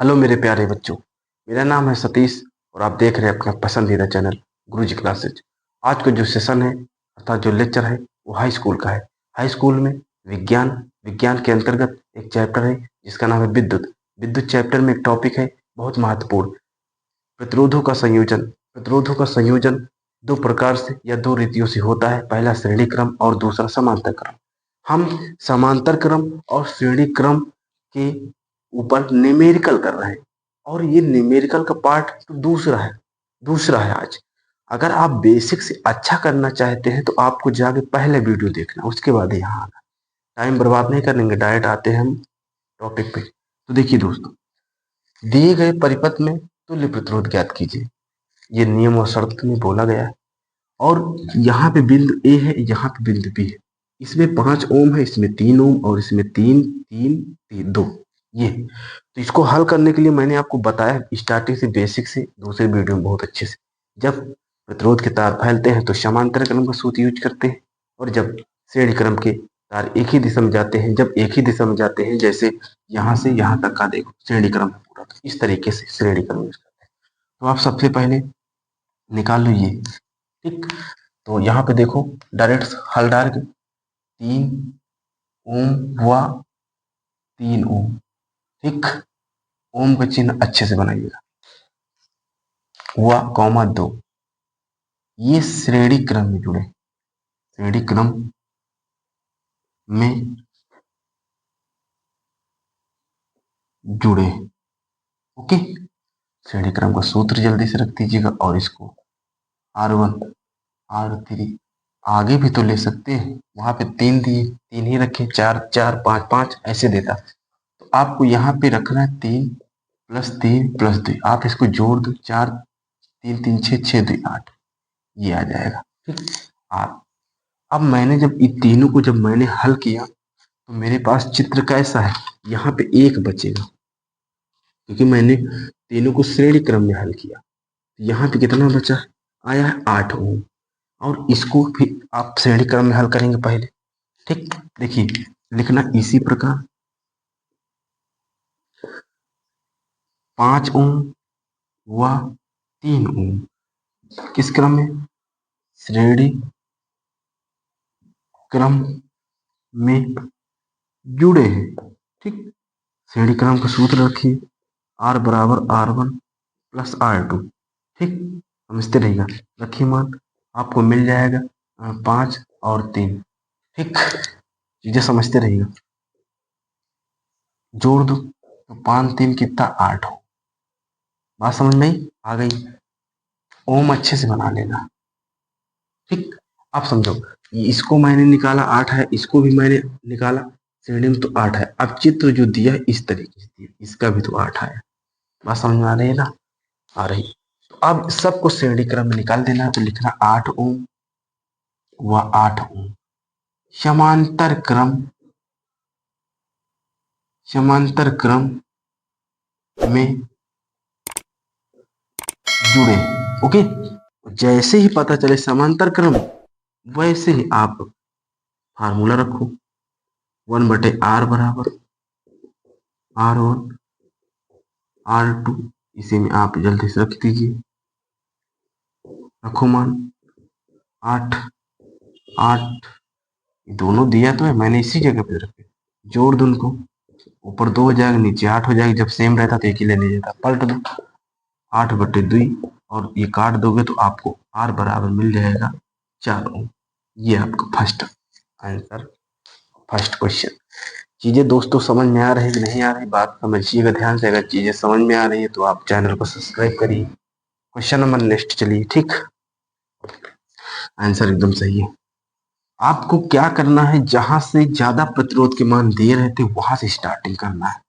Hello मेरे प्यारे बच्चों। मेरा नाम है सतीश और आप देख रहे हैं अपना पसंदीदा चैनल गुरुजी क्लासेज। आज का जो सेशन है अर्थात जो लेक्चर है वो हाई स्कूल का है। हाई स्कूल में विज्ञान विज्ञान के अंतर्गत एक चैप्टर है जिसका नाम है विद्युत। विद्युत चैप्टर में एक टॉपिक है बहुत महत्वपूर्ण, प्रतिरोधों का संयोजन। प्रतिरोधों का संयोजन दो प्रकार से या दो रीतियों से होता है, पहला श्रेणी क्रम और दूसरा समांतर क्रम। हम समांतर क्रम और श्रेणी क्रम के ऊपर न्यूमेरिकल कर रहे हैं और ये न्यूमेरिकल का पार्ट तो दूसरा है आज। अगर आप बेसिक से अच्छा करना चाहते हैं तो आपको जाके पहले वीडियो देखना, उसके बाद यहाँ आना। टाइम बर्बाद नहीं करेंगे, डायरेक्ट आते हैं हम टॉपिक पे। तो देखिए दोस्तों, दिए गए परिपथ में तुल्य प्रतिरोध ज्ञात कीजिए। ये नियम और शर्त में बोला गया है और यहाँ पे बिंदु ए है, यहाँ पे बिंदु बी है। इसमें 5 ओम है, इसमें 3 ओम और इसमें 3 3 3 2 ये। तो इसको हल करने के लिए मैंने आपको बताया स्टार्टिंग से बेसिक से दूसरे वीडियो में बहुत अच्छे से। जब प्रतिरोध के तार फैलते हैं तो समांतर क्रम का सूत्र यूज करते हैं और जब श्रेणी क्रम के तार एक ही दिशा में जाते हैं, जब एक ही दिशा में जाते हैं जैसे यहाँ से यहाँ तक का देखो श्रेणी क्रम है पूरा, तो इस तरीके से श्रेणी क्रम यूज करते हैं। तो आप सबसे पहले निकाल लो ये, ठीक। तो यहाँ पे देखो डायरेक्ट हल डाल के 3 ओम व 3 ओम, ठीक। ओम का चिन्ह अच्छे से बनाइएगा, व कॉमा 2, ये श्रेणी क्रम में जुड़े, श्रेणी क्रम में जुड़े, ओके। श्रेणी क्रम का सूत्र जल्दी से रख दीजिएगा और इसको R1 R3 आगे भी तो ले सकते हैं, वहां पे 3 दिए, 3 ही रखे, 4 4 5 5 ऐसे देता। तो आपको यहाँ पे रखना है 3 + 3 + 2, आप इसको जोड़ दो, 4 3 3 6 6 2 8, ये आ जाएगा, ठीक। आप अब मैंने जब इन तीनों को जब मैंने हल किया तो मेरे पास चित्र कैसा है, यहाँ पे 1 बचेगा क्योंकि मैंने तीनों को श्रेणी क्रम में हल किया। यहाँ पे कितना बचा, आया है 8 ओम और इसको भी आप श्रेणी क्रम में हल करेंगे पहले, ठीक। देखिए लिखना इसी प्रकार 5 ओम व 3 ओम किस क्रम में, श्रेणी क्रम में जुड़े हैं, ठीक। श्रेणी क्रम का सूत्र रखिए, R = R1 + R2, ठीक। समझते रहिएगा, रखिए मान, आपको मिल जाएगा 5 और 3, ठीक। चीजें समझते रहिएगा, जोड़ दो तो 5 3 कितना 8 हो। बात समझ में आ गई, ओम अच्छे से बना लेना, ठीक। आप समझो, इसको मैंने निकाला 8 है, इसको भी मैंने निकाला, श्रेणी में तो 8 है। अब चित्र जो दिया है इस तरीके से दिया, इसका भी तो 8 आया। बात समझ में आ रही है ना, आ रही। तो अब सबको श्रेणी क्रम में निकाल देना, तो लिखना 8 ओम व 8 ओम समांतर क्रम में जुड़े, ओके। जैसे ही पता चले समांतर क्रम, वैसे ही आप फार्मूला रखो, 1/r = R1 R2, इसी में आप जल्दी से रख दीजिए, रखो मान 8 8, दोनों दिया तो है, मैंने इसी जगह पे रखे, जोड़ दो उनको, ऊपर 2 हो जाएगा, नीचे 8 हो जाएगा। जब सेम रहता तो एक ही ले लीजिएगा, पलट दो 8/2 और ये काट दोगे तो आपको R बराबर मिल जाएगा 4 ओम। ये आपका फर्स्ट आंसर, फर्स्ट क्वेश्चन। चीजें दोस्तों समझ में आ रही कि नहीं आ रही, बात समझिएगा ध्यान से। अगर चीजें समझ में आ रही है तो आप चैनल को सब्सक्राइब करिए। क्वेश्चन नंबर नेक्स्ट चलिए, ठीक। आंसर एकदम सही है। आपको क्या करना है, जहां से ज्यादा प्रतिरोध के मान दिए रहते वहां से स्टार्टिंग करना है,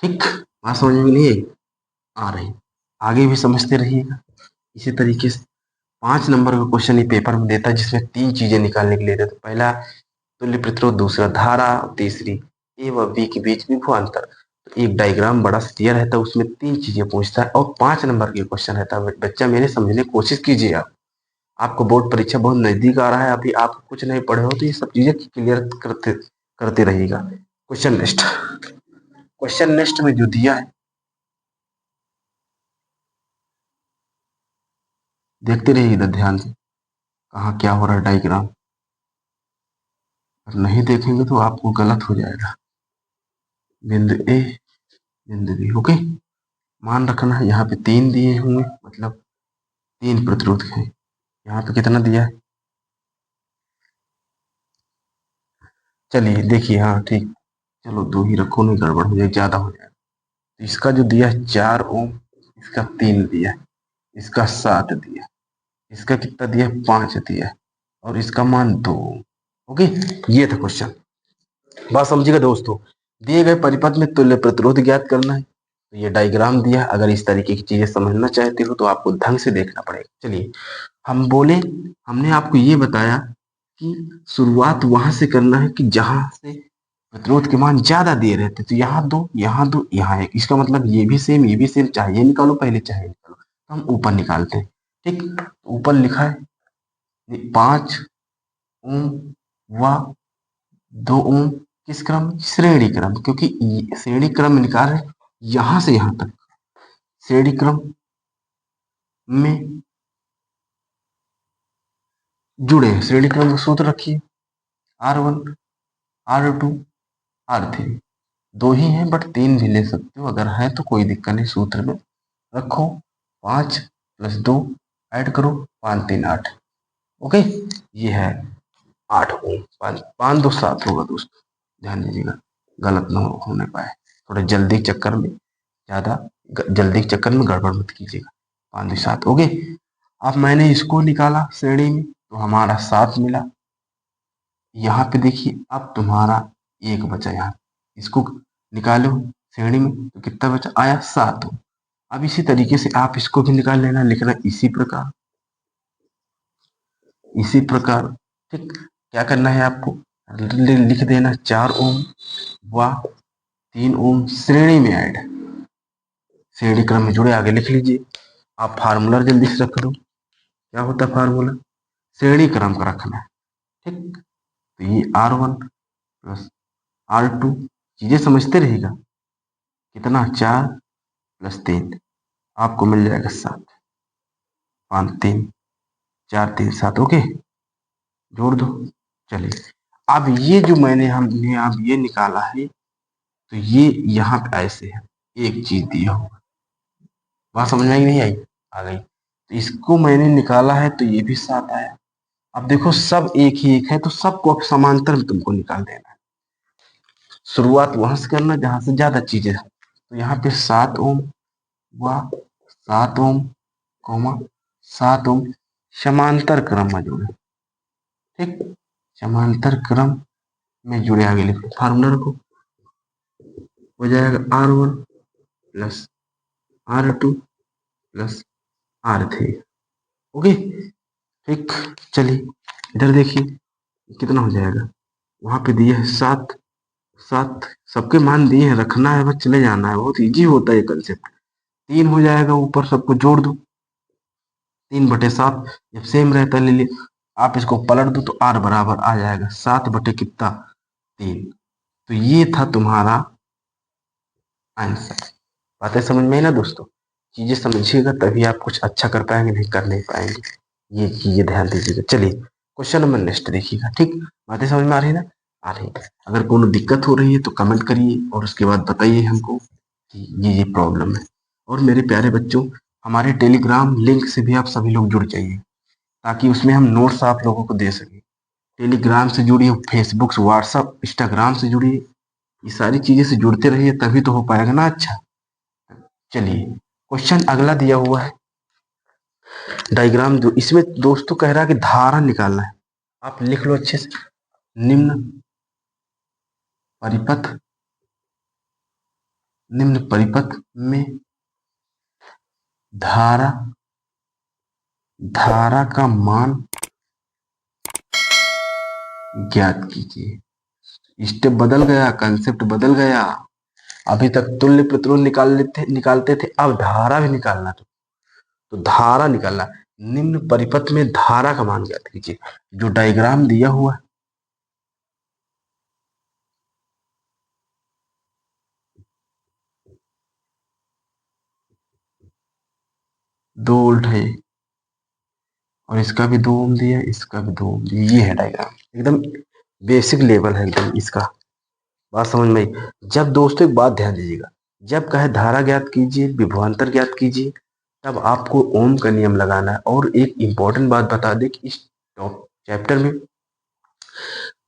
ठीक। बात समझ में नहीं आ रही, आगे भी समझते रहिएगा। इसी तरीके से 5 नंबर का क्वेश्चन ये पेपर में देता है जिसमें 3 चीजें निकालने के लिए देता है। पहला तुल्य प्रतिरोध, दूसरा धारा, तीसरी ए व बी के बीच विभवांतर। तो एक डायग्राम बड़ा सा दिया रहता है, उसमें 3 चीजें पूछता है और 5 नंबर के क्वेश्चन रहता है। बच्चा मेरे समझने की कोशिश कीजिए आप, आपको बोर्ड परीक्षा बहुत नजदीक आ रहा है, अभी आप कुछ नहीं पढ़े हो तो ये सब चीजें क्लियर करते रहिएगा। क्वेश्चन नेक्स्ट में जो दिया है देखते रहिए इधर ध्यान से, कहाँ क्या हो रहा है डायग्राम। अगर नहीं देखेंगे तो आपको गलत हो जाएगा। बिंदु ए, बिंदु बी, ओके। मान रखना है यहाँ पे 3 दिए होंगे, मतलब 3 प्रतिरोध हैं। यहाँ पे कितना दिया है, चलिए देखिए, हाँ ठीक, चलो 2 ही रखो, नहीं गड़बड़ हो जाए, ज्यादा हो जाएगा। तो इसका जो दिया है 4 ओम, इसका 3 दिया है, इसका 7 दिया है, इसका कितना दिया है, 5 दिया है, और इसका मान 2 ओम। ओके, ये था क्वेश्चन। बात समझिएगा दोस्तों, दिए गए परिपथ में तुल्य प्रतिरोध ज्ञात करना है। तो ये डायग्राम दिया है, अगर इस तरीके की चीजें समझना चाहते हो तो आपको ढंग से देखना पड़ेगा। चलिए हम बोले, हमने आपको ये बताया कि शुरुआत वहां से करना है कि जहां से प्रतिरोध के मान ज्यादा दिए रहते, तो यहाँ दो, यहाँ दो, यहाँ एक, इसका मतलब ये भी सेम, ये भी सेम, चाहे ये निकालो पहले, चाहे ये निकालो, तो हम ऊपर निकालते हैं। ठीक, ऊपर लिखा है 5 ओम व 2 ओम, किस क्रम, श्रेणी क्रम, क्योंकि श्रेणी क्रम में निकाल रहे यहां से यहां तक, श्रेणी क्रम में जुड़े हैं। श्रेणी क्रम का सूत्र रखिए, R1, R2, R3, 2 ही हैं बट 3 भी ले सकते हो, अगर है तो कोई दिक्कत नहीं, सूत्र में रखो। 5 + 2 ऐड करो, 5 3 8, ओके, ये है 8 ओम। 5 2 7 होगा दोस्तों, ध्यान दीजिएगा, गलत ना होने पाए, थोड़े जल्दी के चक्कर में, ज्यादा जल्दी के चक्कर में गड़बड़ मत कीजिएगा। 5 2 7, ओके। अब मैंने इसको निकाला श्रेणी में, तो हमारा 7 मिला। यहाँ पे देखिए, अब तुम्हारा 1 बचा, यहाँ इसको निकालो श्रेणी में, तो कितना बचा, आया 7 ओम। अब इसी तरीके से आप इसको भी निकाल लेना, लिखना इसी प्रकार, इसी प्रकार। ठीक, क्या करना है आपको, लिख देना 4 ओम व 3 ओम श्रेणी में ऐड, श्रेणी क्रम में जुड़े, आगे लिख लीजिए। आप फार्मूला जल्दी से रख दो, क्या होता है फार्मूला, श्रेणी क्रम का रखना है। ठीक, तो ये R1 + R2, चीजें समझते रहिएगा, कितना, 4 + 3, आपको मिल जाएगा 7, 5 3 4 3 7, ओके, जोड़ दो। चलिए, अब ये जो मैंने हमने अब ये निकाला है, तो ये यहाँ पे ऐसे है, एक चीज दिया हुआ, बात समझ में आई नहीं आई, आ गई, तो इसको मैंने निकाला है, तो ये भी 7 आया। अब देखो सब एक ही एक है, तो सबको अब समांतर में तुमको निकाल देना है। शुरुआत वहां से करना जहां से ज्यादा चीजें हैं, तो यहाँ पे 7 ओम व 7 ओम, कॉमा 7 ओम, समांतर क्रम में जुड़े। ठीक, समांतर क्रम में जुड़े, आगे लिखो फार्मूला रखो, हो जाएगा R1 + R2 + R3, ओके। ठीक, चलिए इधर देखिए कितना हो जाएगा, वहां पे दिए है 7, 7 सबके मान दिए हैं, रखना है बस, चले जाना है, बहुत इजी होता है ये कंसेप्ट। 3 हो जाएगा, ऊपर सबको जोड़ दो, 3/7, जब सेम रहता है ले लिए, आप इसको पलट दो तो R बराबर आ जाएगा 7 बटे कितना, 3। तो ये था तुम्हारा आंसर। बातें समझ में आई ना दोस्तों, चीजें समझिएगा तभी आप कुछ अच्छा कर पाएंगे, नहीं कर नहीं पाएंगे, ये चीजें ध्यान दीजिएगा। चलिए क्वेश्चन नंबर नेक्स्ट देखिएगा। ठीक, बातें समझ में आ रही है ना, आ रही है। अगर कोनो दिक्कत हो रही है तो कमेंट करिए, और उसके बाद बताइए हमको कि ये प्रॉब्लम है। और मेरे प्यारे बच्चों, हमारे टेलीग्राम लिंक से भी आप सभी लोग जुड़ जाइए, ताकि उसमें हम नोट्स आप लोगों को दे सकें। टेलीग्राम से जुड़िए, फेसबुक, व्हाट्सअप, इंस्टाग्राम से जुड़िए, ये सारी चीजें से जुड़ते रहिए, तभी तो हो पाएगा ना अच्छा। चलिए क्वेश्चन अगला दिया हुआ है, डायग्राम जो इसमें दोस्तों कह रहा है कि धारा निकालना है, आप लिख लो अच्छे से, निम्न परिपथ, निम्न परिपथ में धारा, धारा का मान ज्ञात कीजिए। स्टेप बदल गया, कंसेप्ट बदल गया, अभी तक तुल्य प्रतिरोध निकालते थे, अब धारा भी निकालना, तो धारा निकालना, निम्न परिपथ में धारा का मान ज्ञात कीजिए। जो डायग्राम दिया हुआ है, 2 वोल्ट है, और इसका भी 2 ओम दिया, इसका भी 2 ओम दिया। ये है डायग्राम, एकदम बेसिक लेवल है एकदम इसका। बात समझ में आई? जब दोस्तों एक बात ध्यान दीजिएगा, जब कहे धारा ज्ञात कीजिए, विभवांतर ज्ञात कीजिए, तब आपको ओम का नियम लगाना है। और एक इंपॉर्टेंट बात बता दें कि इस चैप्टर में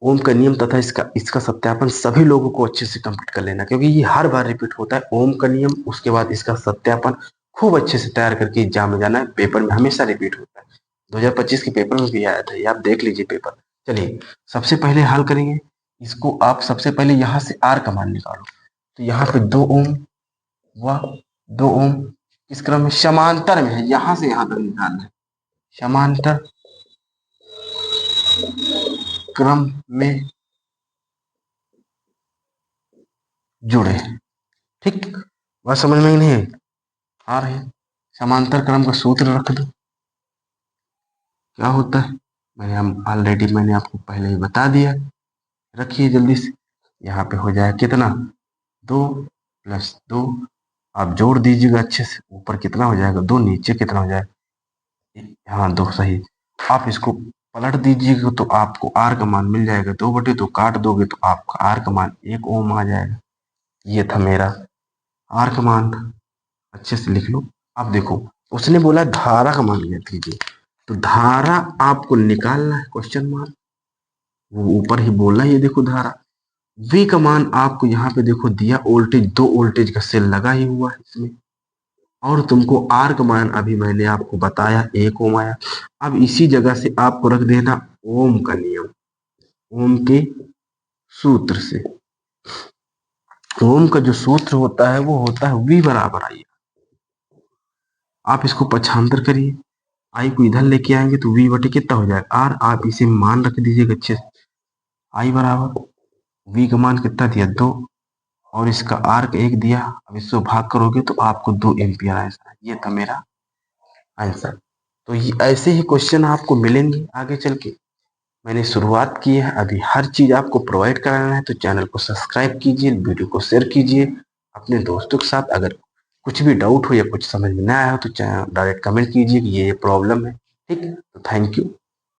ओम का नियम तथा इसका इसका सत्यापन सभी लोगों को अच्छे से कंप्लीट कर लेना, क्योंकि ये हर बार रिपीट होता है। ओम का नियम, उसके बाद इसका सत्यापन खूब अच्छे से तैयार करके एग्जाम में जाना है। पेपर में हमेशा रिपीट होता है, 2025 के पेपर में भी आया था, ये आप देख लीजिए पेपर। चलिए सबसे पहले हल करेंगे इसको। आप सबसे पहले यहाँ से आर का मान निकालो, तो यहाँ पे 2 ओम व 2 ओम किस क्रम में? समांतर में है, यहाँ से यहाँ तक निकालना है, समांतर क्रम में जुड़े। ठीक, बात समझ में नहीं है? आ रही है? समांतर क्रम का सूत्र रख दो। क्या होता है? मैंने आपको पहले ही बता दिया। रखिए जल्दी से। यहाँ पे हो जाए कितना? 2 + 2। आप जोड़ दीजिएगा अच्छे से। ऊपर कितना हो जाएगा? 2। नीचे कितना हो जाएगा? हाँ 2, सही। आप इसको पलट दीजिएगा तो आपको आर का मान मिल जाएगा। 2/2 काट दोगे तो आपका आर का मान 1 ओम आ जाएगा। ये था मेरा आर का मान, अच्छे से लिख लो। अब देखो, उसने बोला धारा का मान ज्ञात कीजिए, तो धारा आपको निकालना है, क्वेश्चन मार्क। वो ऊपर ही बोला, ये देखो धारा। वी का मान आपको यहाँ पे देखो दिया, वोल्टेज 2 वोल्टेज का सेल लगा ही हुआ है इसमें। और तुमको आर का मान अभी मैंने आपको बताया 1 ओम आया। अब इसी जगह से आपको रख देना ओम का नियम, ओम के सूत्र से। ओम का जो सूत्र होता है वो होता है V बराबर आई। आप इसको पक्षांतर करिए, आई को इधर लेके आएंगे तो V बटे कितना हो जाएगा? आर। आप इसे मान रख दीजिएगा अच्छे से। आई बराबर V का मान कितना दिया? 2, और इसका आर का 1 दिया। अब इसको भाग करोगे तो आपको 2 एम्पियर आंसर। ये था मेरा आंसर। तो ये ऐसे ही क्वेश्चन आपको मिलेंगे आगे चल के। मैंने शुरुआत की है, अभी हर चीज आपको प्रोवाइड कराना है, तो चैनल को सब्सक्राइब कीजिए, वीडियो को शेयर कीजिए अपने दोस्तों के साथ। अगर कुछ भी डाउट हो या कुछ समझ में ना आया हो तो डायरेक्ट कमेंट कीजिए कि ये प्रॉब्लम है। ठीक, तो थैंक यू।